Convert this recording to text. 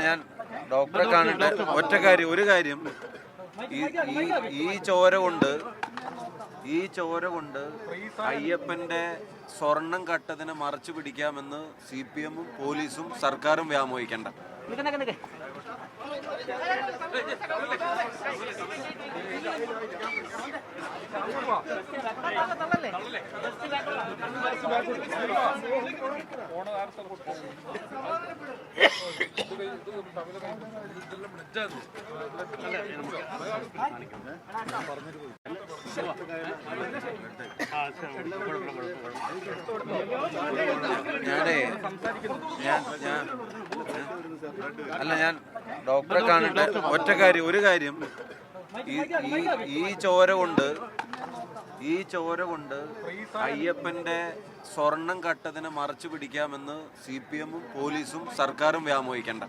ഞാൻ ഡോക്ടറെ കാണിട്ട് ഒരു കാര്യം ഈ ചോര കൊണ്ട് അയ്യപ്പന്റെ സ്വർണം കട്ടതിനെ മറച്ചു പിടിക്കാമെന്ന് CPM-ഉം പോലീസും സർക്കാരും വ്യാമോഹിക്കണ്ട. ഞാൻ ഡോക്ടറെ കാണിട്ട് ഒരു കാര്യം ഈ ചോര കൊണ്ട് അയ്യപ്പന്റെ സ്വർണം കട്ടതിനെ മറച്ചു പിടിക്കാമെന്ന് CPM-ഉം പോലീസും സർക്കാരും വ്യാമോഹിക്കണ്ട.